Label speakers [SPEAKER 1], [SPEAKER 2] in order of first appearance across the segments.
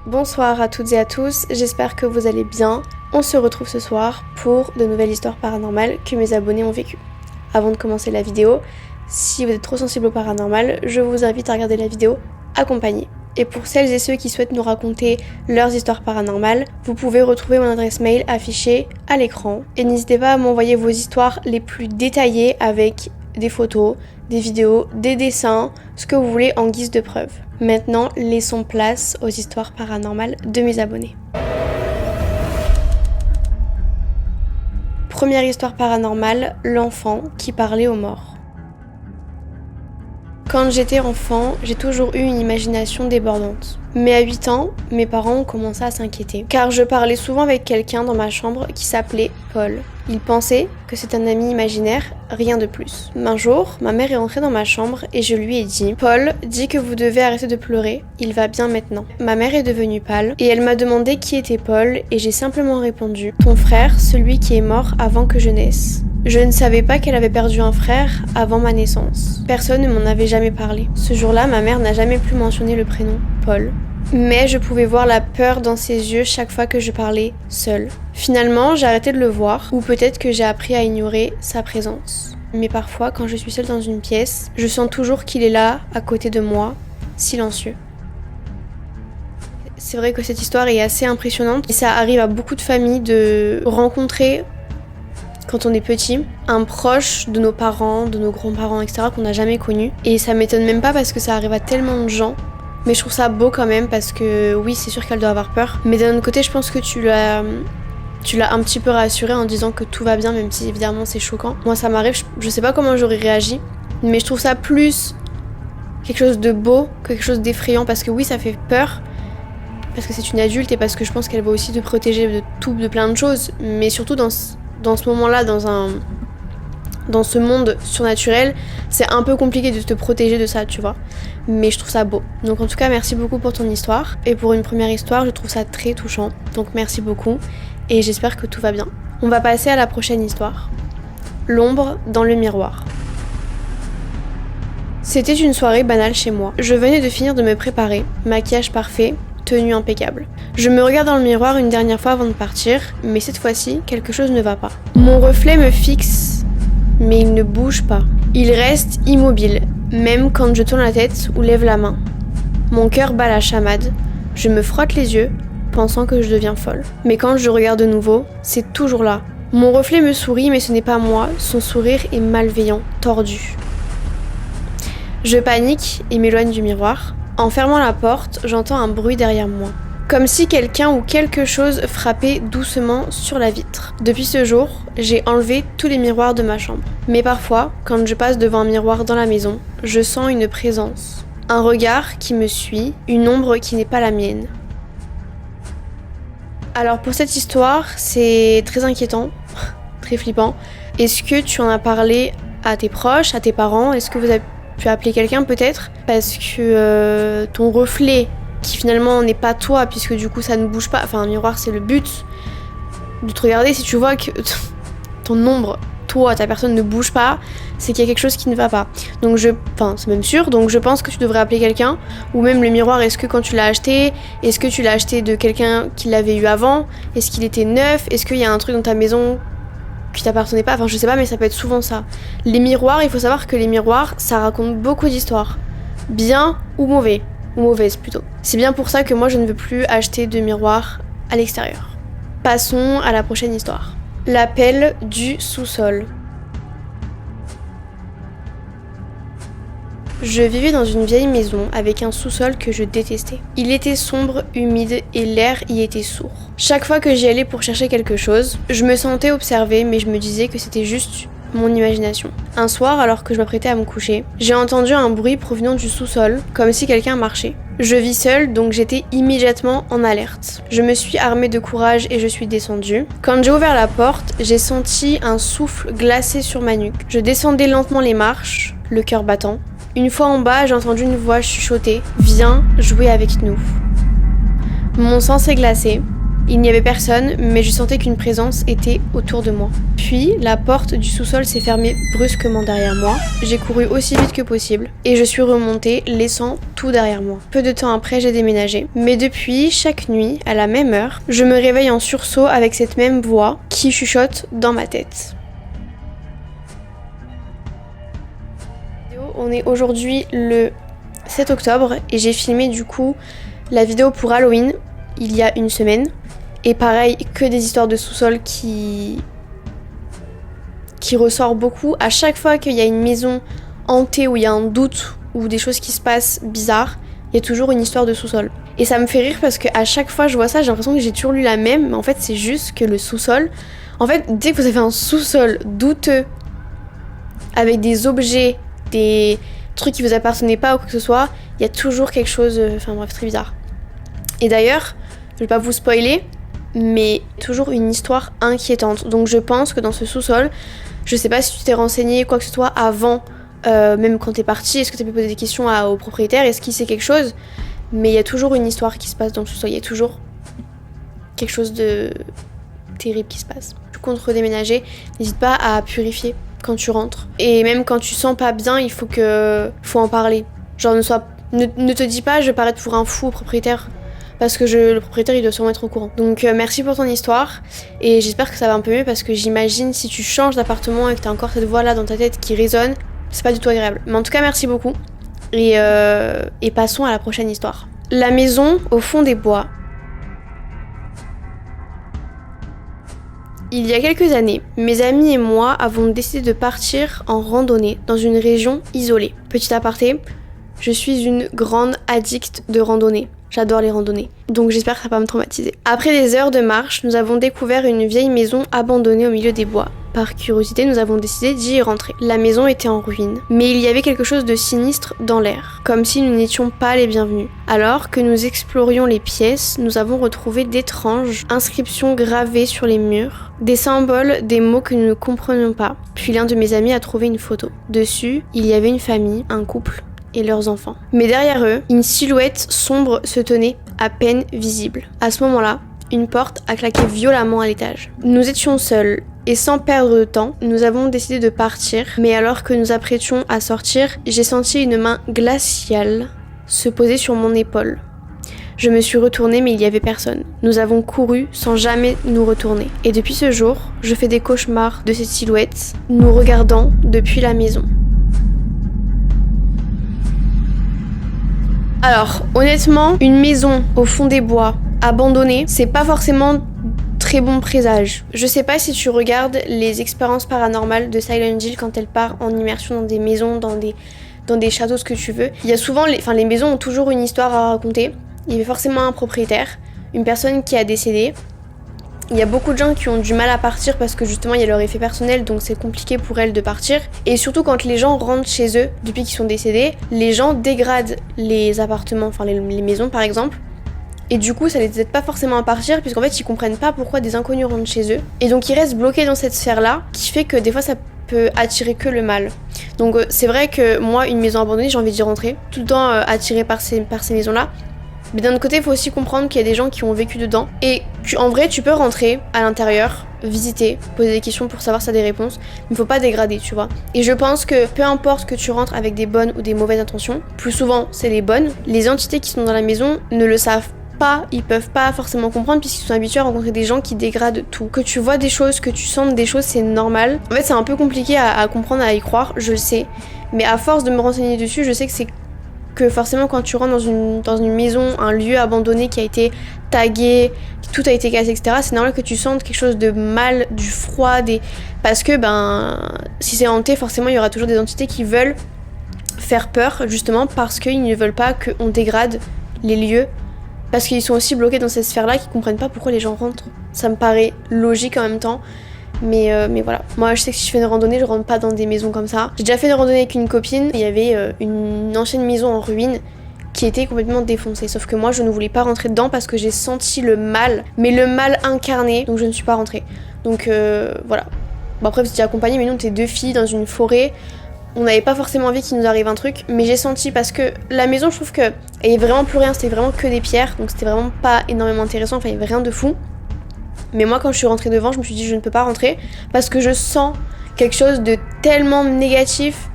[SPEAKER 1] Bonsoir à toutes et à tous, j'espère que vous allez bien. On se retrouve ce soir pour de nouvelles histoires paranormales que mes abonnés ont vécues. Avant de commencer la vidéo, si vous êtes trop sensible au paranormal, je vous invite à regarder la vidéo accompagnée. Et pour celles et ceux qui souhaitent nous raconter leurs histoires paranormales, vous pouvez retrouver mon adresse mail affichée à l'écran. Et n'hésitez pas à m'envoyer vos histoires les plus détaillées avec des photos, des vidéos, des dessins, ce que vous voulez en guise de preuve. Maintenant, laissons place aux histoires paranormales de mes abonnés. Première histoire paranormale, l'enfant qui parlait aux morts. Quand j'étais enfant, j'ai toujours eu une imagination débordante. Mais à 8 ans, mes parents ont commencé à s'inquiéter. Car je parlais souvent avec quelqu'un dans ma chambre qui s'appelait Paul. Ils pensaient que c'était un ami imaginaire, rien de plus. Un jour, ma mère est entrée dans ma chambre et je lui ai dit « Paul, dis que vous devez arrêter de pleurer, il va bien maintenant ». Ma mère est devenue pâle et elle m'a demandé qui était Paul et j'ai simplement répondu « Ton frère, celui qui est mort avant que je naisse ». Je ne savais pas qu'elle avait perdu un frère avant ma naissance. Personne ne m'en avait jamais parlé. Ce jour-là, ma mère n'a jamais plus mentionné le prénom Paul. Mais je pouvais voir la peur dans ses yeux chaque fois que je parlais seule. Finalement, j'ai arrêté de le voir, ou peut-être que j'ai appris à ignorer sa présence. Mais parfois, quand je suis seule dans une pièce, je sens toujours qu'il est là, à côté de moi, silencieux. C'est vrai que cette histoire est assez impressionnante, et ça arrive à beaucoup de familles de rencontrer, quand on est petit, un proche de nos parents, de nos grands-parents, etc. qu'on n'a jamais connu. Et ça m'étonne même pas parce que ça arrive à tellement de gens. Mais je trouve ça beau quand même parce que oui, c'est sûr qu'elle doit avoir peur. Mais d'un autre côté, je pense que tu l'as un petit peu rassurée en disant que tout va bien, même si évidemment c'est choquant. Moi ça m'arrive, je sais pas comment j'aurais réagi, mais je trouve ça plus quelque chose de beau que quelque chose d'effrayant parce que oui, ça fait peur. Parce que c'est une adulte et parce que je pense qu'elle va aussi te protéger de plein de choses. Mais surtout dans ce moment-là, dans ce monde surnaturel, c'est un peu compliqué de te protéger de ça, tu vois. Mais je trouve ça beau. Donc en tout cas, merci beaucoup pour ton histoire. Et pour une première histoire, je trouve ça très touchant. Donc merci beaucoup. Et j'espère que tout va bien. On va passer à la prochaine histoire. L'ombre dans le miroir. C'était une soirée banale chez moi. Je venais de finir de me préparer. Maquillage parfait. Tenue impeccable. Je me regarde dans le miroir une dernière fois avant de partir. Mais cette fois-ci, quelque chose ne va pas. Mon reflet me fixe. Mais il ne bouge pas. Il reste immobile, même quand je tourne la tête ou lève la main. Mon cœur bat la chamade, je me frotte les yeux, pensant que je deviens folle. Mais quand je regarde de nouveau, c'est toujours là. Mon reflet me sourit, mais ce n'est pas moi, son sourire est malveillant, tordu. Je panique et m'éloigne du miroir. En fermant la porte, j'entends un bruit derrière moi. Comme si quelqu'un ou quelque chose frappait doucement sur la vitre. Depuis ce jour, j'ai enlevé tous les miroirs de ma chambre. Mais parfois, quand je passe devant un miroir dans la maison, je sens une présence. Un regard qui me suit, une ombre qui n'est pas la mienne. Alors pour cette histoire, c'est très inquiétant, très flippant. Est-ce que tu en as parlé à tes proches, à tes parents? Est-ce que vous avez pu appeler quelqu'un peut-être? Parce que ton reflet, qui finalement n'est pas toi, puisque du coup ça ne bouge pas, enfin un miroir c'est le but de te regarder, si tu vois que ton ombre, toi, ta personne ne bouge pas, c'est qu'il y a quelque chose qui ne va pas. Donc c'est même sûr, donc je pense que tu devrais appeler quelqu'un, ou même le miroir, est-ce que quand tu l'as acheté, est-ce que tu l'as acheté de quelqu'un qui l'avait eu avant, est-ce qu'il était neuf, est-ce qu'il y a un truc dans ta maison qui t'appartenait pas, enfin je sais pas, mais ça peut être souvent ça. Les miroirs, il faut savoir que les miroirs, ça raconte beaucoup d'histoires, bien ou mauvais. Ou mauvaise plutôt. C'est bien pour ça que moi je ne veux plus acheter de miroir à l'extérieur. Passons à la prochaine histoire. L'appel du sous-sol. Je vivais dans une vieille maison avec un sous-sol que je détestais. Il était sombre, humide et l'air y était sourd. Chaque fois que j'y allais pour chercher quelque chose, je me sentais observée mais je me disais que c'était juste mon imagination. Un soir, alors que je m'apprêtais à me coucher, j'ai entendu un bruit provenant du sous-sol, comme si quelqu'un marchait. Je vis seule, donc j'étais immédiatement en alerte. Je me suis armée de courage et je suis descendue. Quand j'ai ouvert la porte, j'ai senti un souffle glacé sur ma nuque. Je descendais lentement les marches, le cœur battant. Une fois en bas, j'ai entendu une voix chuchoter « Viens jouer avec nous ». Mon sang s'est glacé. Il n'y avait personne, mais je sentais qu'une présence était autour de moi. Puis, la porte du sous-sol s'est fermée brusquement derrière moi. J'ai couru aussi vite que possible et je suis remontée, laissant tout derrière moi. Peu de temps après, j'ai déménagé. Mais depuis, chaque nuit, à la même heure, je me réveille en sursaut avec cette même voix qui chuchote dans ma tête. On est aujourd'hui le 7 octobre et j'ai filmé du coup la vidéo pour Halloween il y a une semaine. Et pareil, que des histoires de sous-sol qui ressort beaucoup. À chaque fois qu'il y a une maison hantée où il y a un doute ou des choses qui se passent bizarres, il y a toujours une histoire de sous-sol. Et ça me fait rire parce qu'à chaque fois je vois ça, j'ai l'impression que j'ai toujours lu la même, mais en fait c'est juste que le sous-sol, en fait dès que vous avez un sous-sol douteux avec des objets, des trucs qui vous appartenaient pas ou quoi que ce soit, il y a toujours quelque chose, enfin bref, très bizarre. Et d'ailleurs, je vais pas vous spoiler, mais toujours une histoire inquiétante. Donc je pense que dans ce sous-sol, je sais pas si tu t'es renseigné quoi que ce soit avant, même quand t'es parti, est-ce que t'as pu poser des questions au propriétaire, est-ce qu'il sait quelque chose, mais il y a toujours une histoire qui se passe dans le sous-sol, il y a toujours quelque chose de terrible qui se passe. Tu comptes redéménager, n'hésite pas à purifier quand tu rentres. Et même quand tu sens pas bien, il faut en parler. Genre ne te dis pas je vais paraître pour un fou au propriétaire, parce que le propriétaire il doit sûrement être au courant. Donc merci pour ton histoire et j'espère que ça va un peu mieux, parce que j'imagine si tu changes d'appartement et que t'as encore cette voix là dans ta tête qui résonne, c'est pas du tout agréable. Mais en tout cas merci beaucoup et passons à la prochaine histoire. La maison au fond des bois. Il y a quelques années, mes amis et moi avons décidé de partir en randonnée dans une région isolée. Petit aparté, je suis une grande addicte de randonnée. J'adore les randonnées, donc j'espère que ça va pas me traumatiser. Après des heures de marche, nous avons découvert une vieille maison abandonnée au milieu des bois. Par curiosité, nous avons décidé d'y rentrer. La maison était en ruine, mais il y avait quelque chose de sinistre dans l'air, comme si nous n'étions pas les bienvenus. Alors que nous explorions les pièces, nous avons retrouvé d'étranges inscriptions gravées sur les murs, des symboles, des mots que nous ne comprenions pas. Puis l'un de mes amis a trouvé une photo. Dessus, il y avait une famille, un couple et leurs enfants. Mais derrière eux, une silhouette sombre se tenait à peine visible. À ce moment-là, une porte a claqué violemment à l'étage. Nous étions seuls et sans perdre de temps, nous avons décidé de partir. Mais alors que nous apprêtions à sortir, j'ai senti une main glaciale se poser sur mon épaule. Je me suis retournée mais il n'y avait personne. Nous avons couru sans jamais nous retourner. Et depuis ce jour, je fais des cauchemars de cette silhouette, nous regardant depuis la maison. Alors, honnêtement, une maison au fond des bois, abandonnée, c'est pas forcément très bon présage. Je sais pas si tu regardes les expériences paranormales de Silent Hill quand elle part en immersion dans des maisons, dans des châteaux, ce que tu veux. Il y a souvent, les maisons ont toujours une histoire à raconter. Il y avait forcément un propriétaire, une personne qui a décédé. Il y a beaucoup de gens qui ont du mal à partir parce que justement il y a leur effet personnel, donc c'est compliqué pour elles de partir. Et surtout quand les gens rentrent chez eux depuis qu'ils sont décédés, les gens dégradent les appartements, enfin les maisons par exemple. Et du coup ça les aide pas forcément à partir, puisqu'en fait ils comprennent pas pourquoi des inconnus rentrent chez eux. Et donc ils restent bloqués dans cette sphère-là, qui fait que des fois ça peut attirer que le mal. Donc c'est vrai que moi, une maison abandonnée, j'ai envie d'y rentrer, tout le temps attirée par ces maisons-là. Mais d'un autre côté, il faut aussi comprendre qu'il y a des gens qui ont vécu dedans. Et en vrai, tu peux rentrer à l'intérieur, visiter, poser des questions pour savoir si t'as des réponses. Mais il faut pas dégrader, tu vois. Et je pense que peu importe que tu rentres avec des bonnes ou des mauvaises intentions, plus souvent c'est les bonnes, les entités qui sont dans la maison ne le savent pas, ils peuvent pas forcément comprendre puisqu'ils sont habitués à rencontrer des gens qui dégradent tout. Que tu vois des choses, que tu sentes des choses, c'est normal. En fait, c'est un peu compliqué à comprendre, à y croire, je le sais. Mais à force de me renseigner dessus, je sais que forcément quand tu rentres dans une maison, un lieu abandonné qui a été tagué, tout a été cassé, etc., c'est normal que tu sentes quelque chose de mal, du froid, parce que si c'est hanté, forcément il y aura toujours des entités qui veulent faire peur, justement parce qu'ils ne veulent pas qu'on dégrade les lieux, parce qu'ils sont aussi bloqués dans cette sphère-là, qu'ils comprennent pas pourquoi les gens rentrent. Ça me paraît logique en même temps. Mais voilà, moi je sais que si je fais une randonnée, je rentre pas dans des maisons comme ça. J'ai déjà fait une randonnée avec une copine, il y avait une ancienne maison en ruine qui était complètement défoncée. Sauf que moi je ne voulais pas rentrer dedans parce que j'ai senti le mal, mais le mal incarné, donc je ne suis pas rentrée. Donc voilà. Bon après vous étiez accompagnés, mais nous on était deux filles dans une forêt. On n'avait pas forcément envie qu'il nous arrive un truc, mais j'ai senti parce que la maison, je trouve que il y avait vraiment plus rien, c'était vraiment que des pierres, donc c'était vraiment pas énormément intéressant, enfin il y avait rien de fou. Mais moi quand je suis rentrée devant, je me suis dit je ne peux pas rentrer parce que je sens quelque chose de tellement négatif.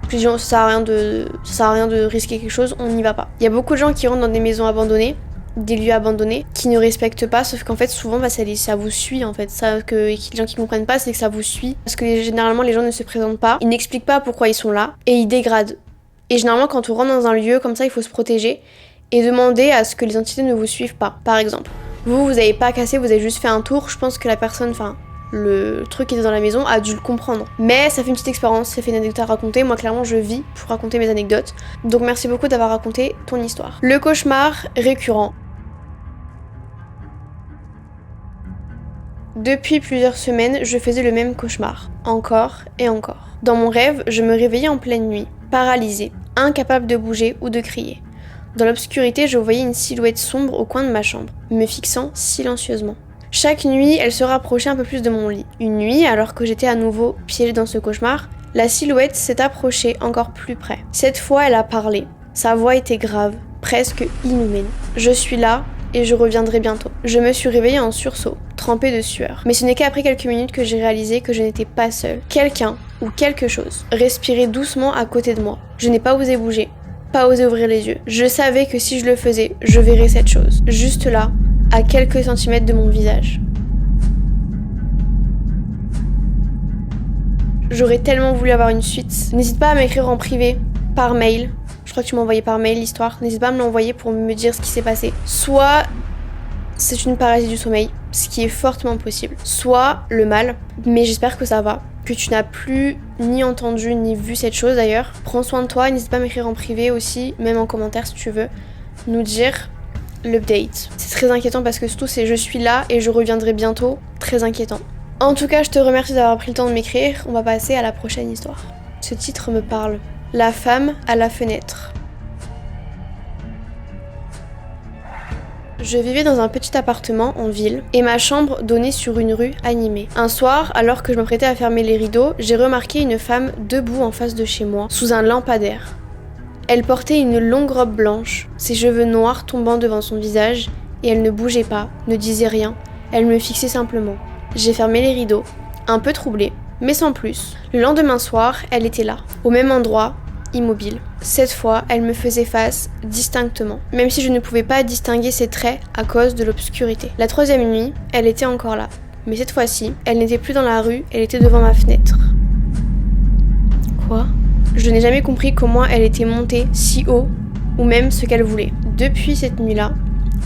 [SPEAKER 1] Puis ça sert à rien de risquer quelque chose, on n'y va pas. Il y a beaucoup de gens qui rentrent dans des maisons abandonnées, des lieux abandonnés, qui ne respectent pas, sauf qu'en fait souvent ça vous suit en fait. Les gens qui comprennent pas, c'est que ça vous suit. Parce que généralement les gens ne se présentent pas, ils n'expliquent pas pourquoi ils sont là, et ils dégradent. Et généralement quand on rentre dans un lieu comme ça, il faut se protéger et demander à ce que les entités ne vous suivent pas. Par exemple, vous avez pas cassé, vous avez juste fait un tour, je pense que la personne, le truc qui était dans la maison a dû le comprendre. Mais ça fait une petite expérience, ça fait une anecdote à raconter. Moi clairement je vis pour raconter mes anecdotes. Donc merci beaucoup d'avoir raconté ton histoire. Le cauchemar récurrent. Depuis plusieurs semaines, je faisais le même cauchemar, encore et encore. Dans mon rêve, je me réveillais en pleine nuit, paralysée, incapable de bouger ou de crier. Dans l'obscurité, je voyais une silhouette sombre au coin de ma chambre, me fixant silencieusement. Chaque nuit, elle se rapprochait un peu plus de mon lit. Une nuit, alors que j'étais à nouveau piégée dans ce cauchemar, la silhouette s'est approchée encore plus près. Cette fois, elle a parlé. Sa voix était grave, presque inhumaine. Je suis là et je reviendrai bientôt. Je me suis réveillée en sursaut, trempée de sueur. Mais ce n'est qu'après quelques minutes que j'ai réalisé que je n'étais pas seule. Quelqu'un ou quelque chose respirait doucement à côté de moi. Je n'ai pas osé bouger, pas osé ouvrir les yeux. Je savais que si je le faisais, je verrais cette chose, juste là, à quelques centimètres de mon visage. J'aurais tellement voulu avoir une suite. N'hésite pas à m'écrire en privé, par mail. Je crois que tu m'as envoyé par mail l'histoire. N'hésite pas à me l'envoyer pour me dire ce qui s'est passé. Soit c'est une paralysie du sommeil, ce qui est fortement possible. Soit le mal, mais j'espère que ça va. Que tu n'as plus ni entendu ni vu cette chose d'ailleurs. Prends soin de toi, n'hésite pas à m'écrire en privé aussi, même en commentaire si tu veux, nous dire l'update. C'est très inquiétant parce que surtout c'est je suis là et je reviendrai bientôt. Très inquiétant. En tout cas, je te remercie d'avoir pris le temps de m'écrire. On va passer à la prochaine histoire. Ce titre me parle. La femme à la fenêtre. Je vivais dans un petit appartement en ville et ma chambre donnait sur une rue animée. Un soir, alors que je m'apprêtais à fermer les rideaux, j'ai remarqué une femme debout en face de chez moi, sous un lampadaire. Elle portait une longue robe blanche, ses cheveux noirs tombant devant son visage, et elle ne bougeait pas, ne disait rien, elle me fixait simplement. J'ai fermé les rideaux, un peu troublée, mais sans plus. Le lendemain soir, elle était là, au même endroit, immobile. Cette fois, elle me faisait face distinctement, même si je ne pouvais pas distinguer ses traits à cause de l'obscurité. La troisième nuit, elle était encore là, mais cette fois-ci, elle n'était plus dans la rue, elle était devant ma fenêtre. Quoi ? Je n'ai jamais compris comment elle était montée si haut, ou même ce qu'elle voulait. Depuis cette nuit-là,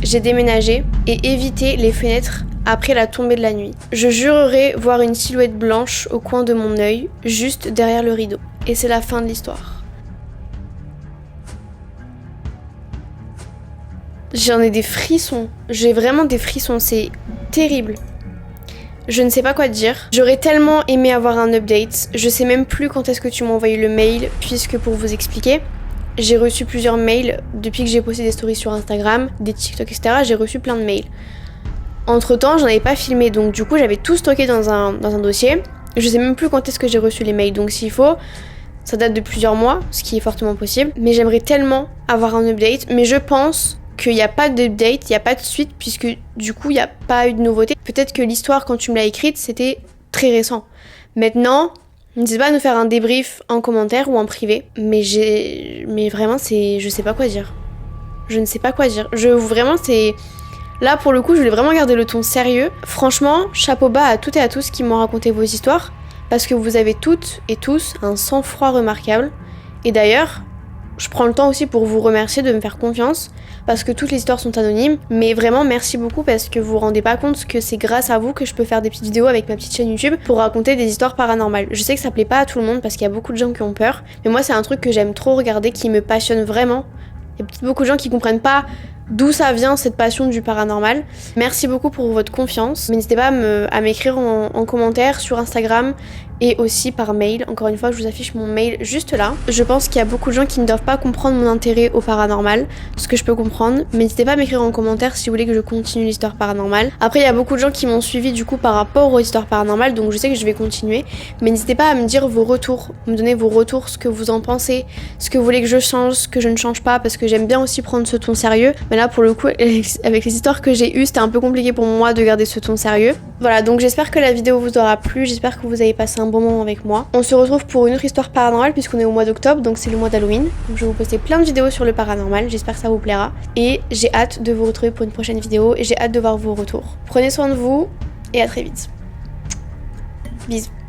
[SPEAKER 1] j'ai déménagé et évité les fenêtres après la tombée de la nuit. Je jurerais voir une silhouette blanche au coin de mon œil, juste derrière le rideau. Et c'est la fin de l'histoire. J'en ai des frissons. J'ai vraiment des frissons, c'est terrible. Je ne sais pas quoi te dire. J'aurais tellement aimé avoir un update. Je sais même plus quand est-ce que tu m'as envoyé le mail, puisque pour vous expliquer, j'ai reçu plusieurs mails depuis que j'ai posté des stories sur Instagram, des TikTok, etc. J'ai reçu plein de mails. Entre temps, j'en avais pas filmé, donc du coup, j'avais tout stocké dans un dossier. Je sais même plus quand est-ce que j'ai reçu les mails, donc s'il faut, ça date de plusieurs mois, ce qui est fortement possible. Mais j'aimerais tellement avoir un update, mais je pense qu'il n'y a pas d'update, il n'y a pas de suite, puisque du coup, il n'y a pas eu de nouveauté. Peut-être que l'histoire, quand tu me l'as écrite, c'était très récent. Maintenant, n'hésite pas à nous faire un débrief en commentaire ou en privé. Mais vraiment, je sais pas quoi dire. Je ne sais pas quoi dire. Vraiment, c'est... Là, pour le coup, je voulais vraiment garder le ton sérieux. Franchement, chapeau bas à toutes et à tous qui m'ont raconté vos histoires, parce que vous avez toutes et tous un sang-froid remarquable. Et d'ailleurs, je prends le temps aussi pour vous remercier de me faire confiance, parce que toutes les histoires sont anonymes, mais vraiment merci beaucoup parce que vous vous rendez pas compte que c'est grâce à vous que je peux faire des petites vidéos avec ma petite chaîne YouTube pour raconter des histoires paranormales. Je sais que ça plaît pas à tout le monde parce qu'il y a beaucoup de gens qui ont peur, mais moi c'est un truc que j'aime trop regarder, qui me passionne vraiment. Il y a peut-être beaucoup de gens qui comprennent pas d'où ça vient cette passion du paranormal. Merci beaucoup pour votre confiance. N'hésitez pas à m'écrire en commentaire sur Instagram et aussi par mail. Encore une fois, je vous affiche mon mail juste là. Je pense qu'il y a beaucoup de gens qui ne doivent pas comprendre mon intérêt au paranormal, ce que je peux comprendre, mais n'hésitez pas à m'écrire en commentaire si vous voulez que je continue l'histoire paranormale. Après, il y a beaucoup de gens qui m'ont suivi du coup par rapport aux histoires paranormales, donc je sais que je vais continuer, mais n'hésitez pas à me dire vos retours, me donner vos retours, ce que vous en pensez, ce que vous voulez que je change, ce que je ne change pas, parce que j'aime bien aussi prendre ce ton sérieux, mais là pour le coup, avec les histoires que j'ai eues, c'était un peu compliqué pour moi de garder ce ton sérieux. Voilà, donc j'espère que la vidéo vous aura plu, j'espère que vous avez passé un bon moment avec moi. On se retrouve pour une autre histoire paranormale puisqu'on est au mois d'octobre, donc c'est le mois d'Halloween. Donc je vais vous poster plein de vidéos sur le paranormal, j'espère que ça vous plaira. Et j'ai hâte de vous retrouver pour une prochaine vidéo et j'ai hâte de voir vos retours. Prenez soin de vous et à très vite. Bisous.